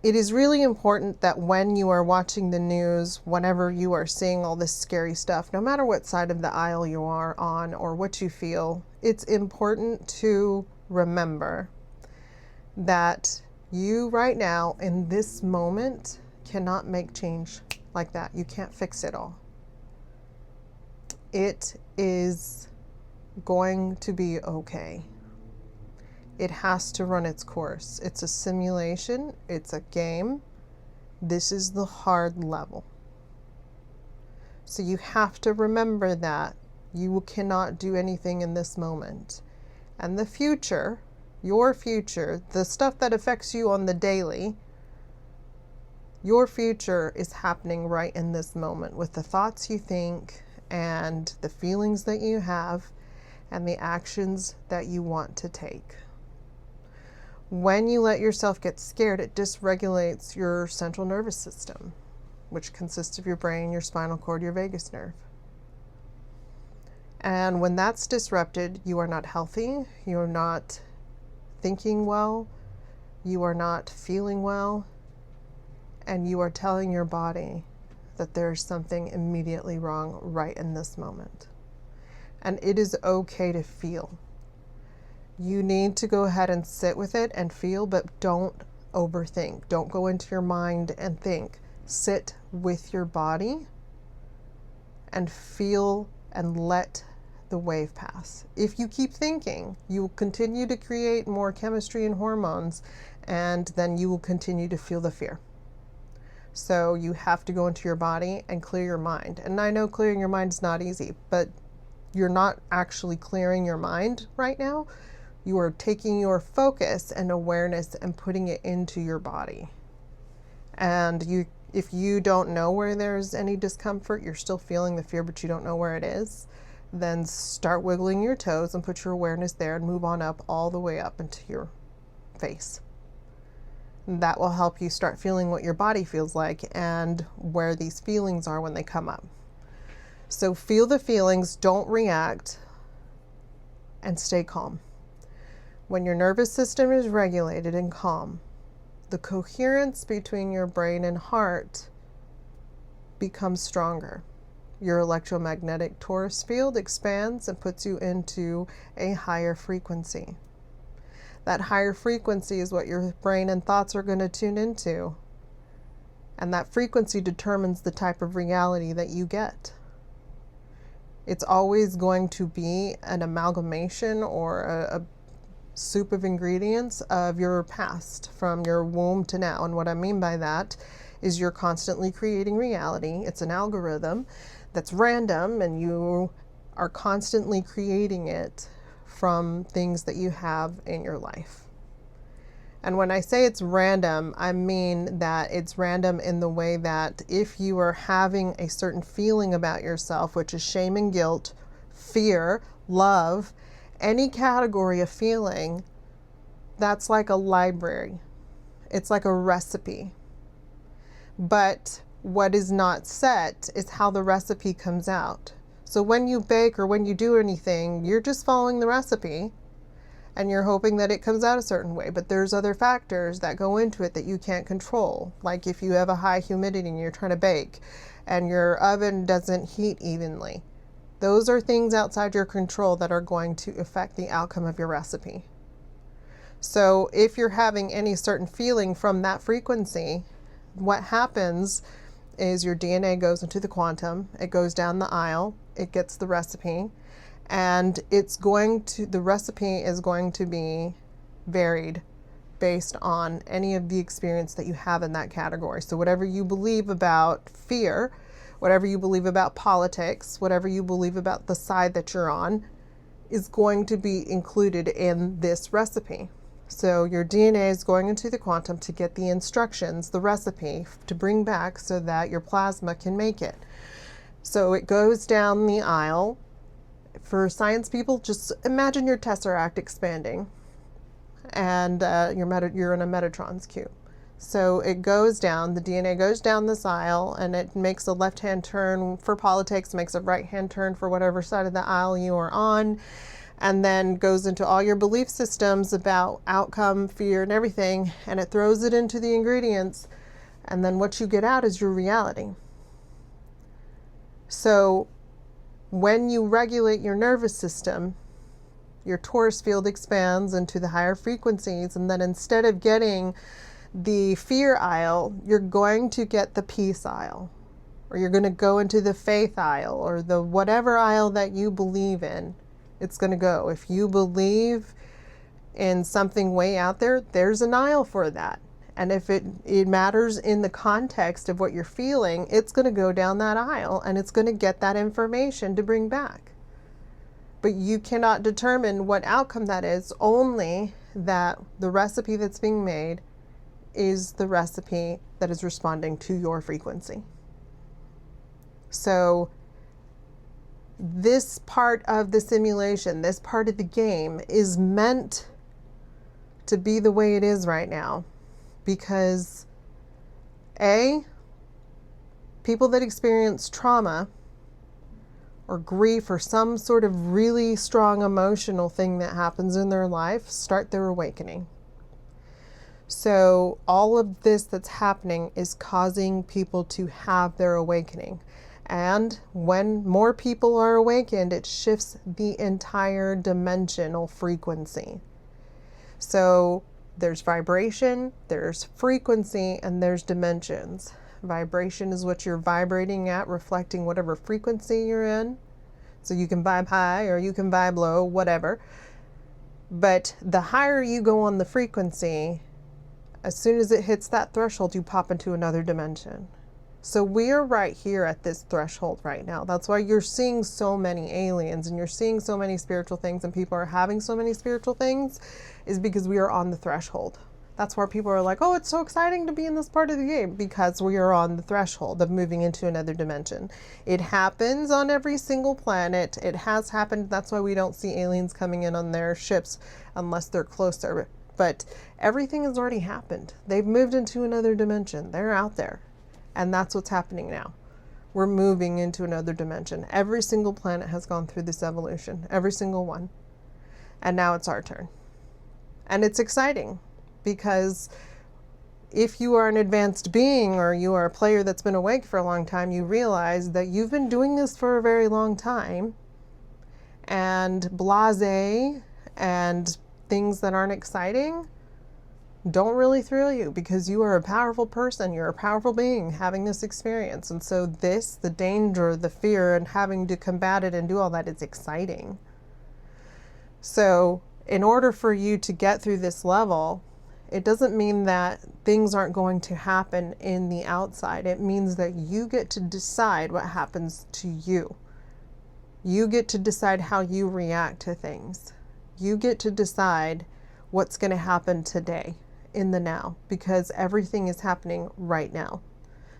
It is really important that when you are watching the news, whenever you are seeing all this scary stuff, no matter what side of the aisle you are on or what you feel, it's important to remember that you right now in this moment cannot make change like that. You can't fix it all. It is going to be okay. It has to run its course. It's a simulation. It's a game. This is the hard level. So you have to remember that you cannot do anything in this moment. And the future, your future, the stuff that affects you on the daily, your future is happening right in this moment with the thoughts you think and the feelings that you have and the actions that you want to take. When you let yourself get scared, it dysregulates your central nervous system, which consists of your brain, your spinal cord, your vagus nerve. And when that's disrupted, you are not healthy, you are not thinking well, you are not feeling well, and you are telling your body that there's something immediately wrong right in this moment. And it is okay to feel. You need to go ahead and sit with it and feel, but don't overthink. Don't go into your mind and think. Sit with your body and feel and let the wave pass. If you keep thinking, you will continue to create more chemistry and hormones, and then you will continue to feel the fear. So you have to go into your body and clear your mind. And I know clearing your mind is not easy, but you're not actually clearing your mind right now. You are taking your focus and awareness and putting it into your body. And if you don't know where there's any discomfort, you're still feeling the fear, but you don't know where it is, then start wiggling your toes and put your awareness there and move on up all the way up into your face. That will help you start feeling what your body feels like and where these feelings are when they come up. So feel the feelings, don't react, and stay calm. When your nervous system is regulated and calm, the coherence between your brain and heart becomes stronger. Your electromagnetic torus field expands and puts you into a higher frequency. That higher frequency is what your brain and thoughts are going to tune into. And that frequency determines the type of reality that you get. It's always going to be an amalgamation or a soup of ingredients of your past from your womb to now. And what I mean by that is you're constantly creating reality. It's an algorithm that's random, and you are constantly creating it from things that you have in your life. And when I say it's random, I mean that it's random in the way that if you are having a certain feeling about yourself, which is shame and guilt, fear, love, any category of feeling, that's like a library. It's like a recipe. But what is not set is how the recipe comes out. So when you bake or when you do anything, you're just following the recipe and you're hoping that it comes out a certain way. But there's other factors that go into it that you can't control. Like if you have a high humidity and you're trying to bake and your oven doesn't heat evenly. Those are things outside your control that are going to affect the outcome of your recipe. So if you're having any certain feeling from that frequency, what happens is your DNA goes into the quantum, it goes down the aisle, it gets the recipe, and the recipe is going to be varied based on any of the experience that you have in that category. So whatever you believe about fear, whatever you believe about politics, whatever you believe about the side that you're on, is going to be included in this recipe. So your DNA is going into the quantum to get the instructions, the recipe to bring back so that your plasma can make it. So it goes down the aisle. For science people, just imagine your tesseract expanding and you're in a Metatron's cube. So it goes down, the DNA goes down this aisle, and it makes a left-hand turn for politics, makes a right-hand turn for whatever side of the aisle you are on, and then goes into all your belief systems about outcome, fear, and everything, and it throws it into the ingredients, and then what you get out is your reality. So when you regulate your nervous system, your torus field expands into the higher frequencies, and then instead of getting the fear aisle, you're going to get the peace aisle, or you're going to go into the faith aisle, or the whatever aisle that you believe in. It's going to go. If you believe in something way out there, there's an aisle for that. And if it matters in the context of what you're feeling, it's going to go down that aisle, and it's going to get that information to bring back. But you cannot determine what outcome that is, only that the recipe that's being made is the recipe that is responding to your frequency. So this part of the simulation, this part of the game, is meant to be the way it is right now, because people that experience trauma or grief or some sort of really strong emotional thing that happens in their life start their awakening. So all of this that's happening is causing people to have their awakening. And when more people are awakened, it shifts the entire dimensional frequency. So there's vibration, there's frequency, and there's dimensions. Vibration is what you're vibrating at, reflecting whatever frequency you're in. So you can vibe high or you can vibe low, whatever. But the higher you go on the frequency, as soon as it hits that threshold, you pop into another dimension. So we're right here at this threshold right now. That's why you're seeing so many aliens and you're seeing so many spiritual things, and people are having so many spiritual things, is because we are on the threshold. That's where people are like, oh, it's so exciting to be in this part of the game, because we are on the threshold of moving into another dimension. It happens on every single planet. It has happened. That's why we don't see aliens coming in on their ships unless they're closer. But everything has already happened. They've moved into another dimension. They're out there. And that's what's happening now. We're moving into another dimension. Every single planet has gone through this evolution. Every single one. And now it's our turn. And it's exciting, because if you are an advanced being or you are a player that's been awake for a long time, you realize that you've been doing this for a very long time. And blasé and things that aren't exciting don't really thrill you, because you are a powerful person, you're a powerful being having this experience. And so the danger, the fear, and having to combat it and do all that is exciting. So in order for you to get through this level, it doesn't mean that things aren't going to happen in the outside. It means that you get to decide what happens to you. You get to decide how you react to things. You get to decide what's going to happen today, in the now, because everything is happening right now.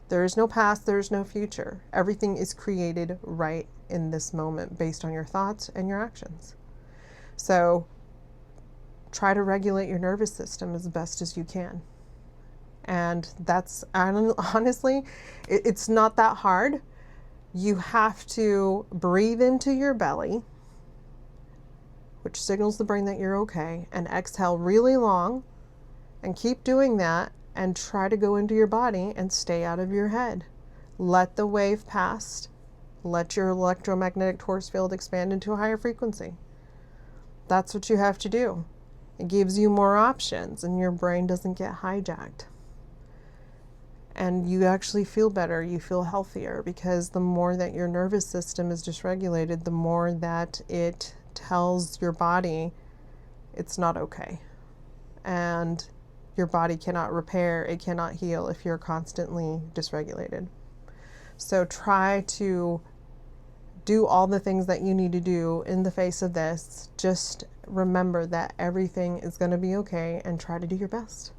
There is no past, there is no future. Everything is created right in this moment based on your thoughts and your actions. So try to regulate your nervous system as best as you can. And that's, honestly, it's not that hard. You have to breathe into your belly, which signals the brain that you're okay, and exhale really long. And keep doing that, and try to go into your body and stay out of your head. Let the wave pass. Let your electromagnetic torus field expand into a higher frequency. That's what you have to do. It gives you more options, and your brain doesn't get hijacked. And you actually feel better. You feel healthier, because the more that your nervous system is dysregulated, the more that it tells your body it's not okay. And your body cannot repair, it cannot heal if you're constantly dysregulated. So try to do all the things that you need to do in the face of this. Just remember that everything is going to be okay, and try to do your best.